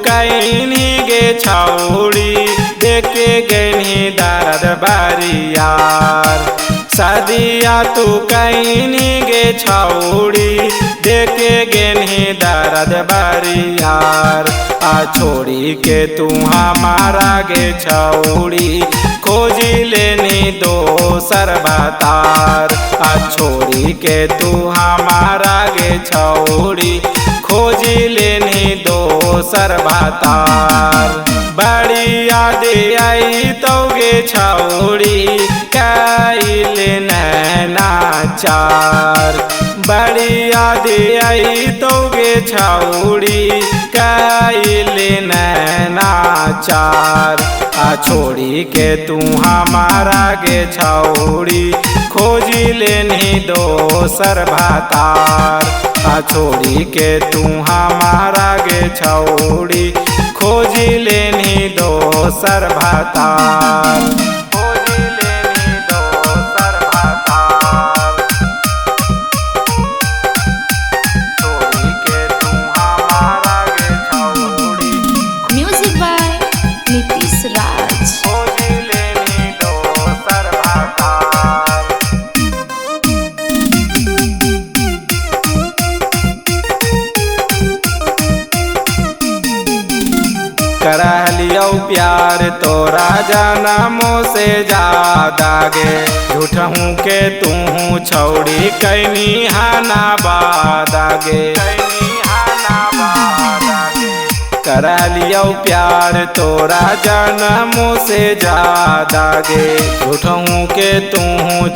कैनी गे छौड़ी देखे गैनी दर्द बारियार। शादिया तू कैनी गे छौड़ी देखे गैनी दर्द बारियार। आ छोड़ी के तू हमारा गे छौड़ी खोजी लेनी दोसर बतार। आ छोड़ी के तू हमारा गे छौड़ी खोजी लेनी दोसर बतार। बड़ी याद आई तो गे छौड़ी कैल नैनाचार। बड़ी याद आई तो गे छौड़ी कैल नैनाचार। आ छोड़ी के तू हमारा गे छौड़ी खोजी लेनी दोसर भातार। आ छोड़ी के तू हमारा गे छौड़ी खोजी लेनी दोसर भातार। खोजी लेनी दोसर भातार। छोड़ी के तू हमारा गे छौड़ी म्यूजिक बाय नीतीश राज। खोजी लेनी दोसर भातार। करा लियो प्यार तोरा जनमों से ज्यादा गे। झूठहूँ के तू छौड़ी कैनी हाना बादा गे। करा लियो प्यार तोरा जनमों से ज्यादा गे। झूठहूँ के तू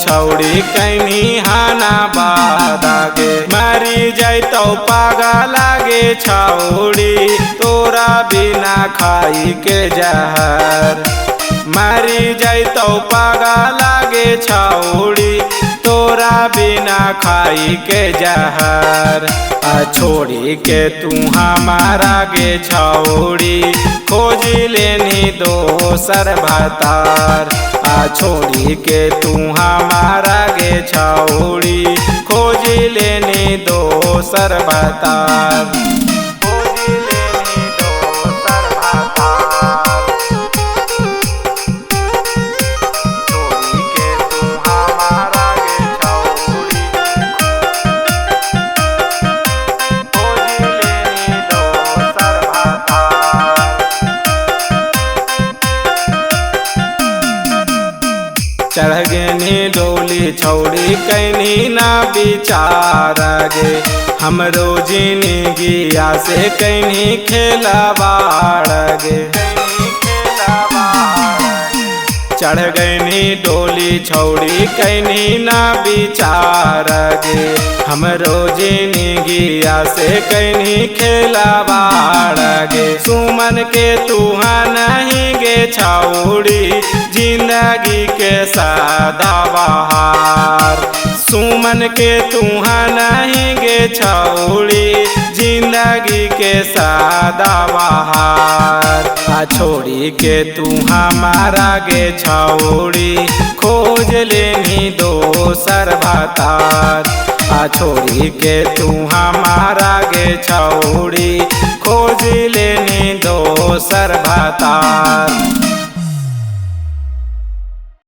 छौड़ी कैनी हाना बादा गे। मरी जैतो पागल लागे छौड़ी तोरा बिना खाई के जहर। मरी जैतो पागल लागे छौड़ी तोरा बिना खाई के जहर। आ छोड़ी के तू हमारा गे छौड़ी खोजी लेनी दोसर भातार। आ छोड़ी के तू हमारा गे छौड़ी खोजी लेनी दोसर भातार। खोजी लेनी दोसर भातार। छोड़ी के तू हमारा गे छौड़ी खोजी लेनी दोसर भातार। चढ़ गेनी डोली छौड़ी कैनी ना विचार गे। हमरो जिंदगिया से कैनी खेलवाड़ गे। चढ़ गईनी डोली छौड़ी कैनी ना विचार गे। हमरो जिंदगिया से कैनी खेलवाड़ गे। सुमन के तू नहीं गे छौड़ी जिंदगी के सादा बहार। सुमन के तू नहीं गे छौड़ी जिंदगी के सादा बहार। आ छोड़ी के तू हमारा गे छौड़ी खोज लेनी दोसर भातार। आ छोड़ी के तू हमारा गे छौड़ी खोज लेनी दोसर भातार।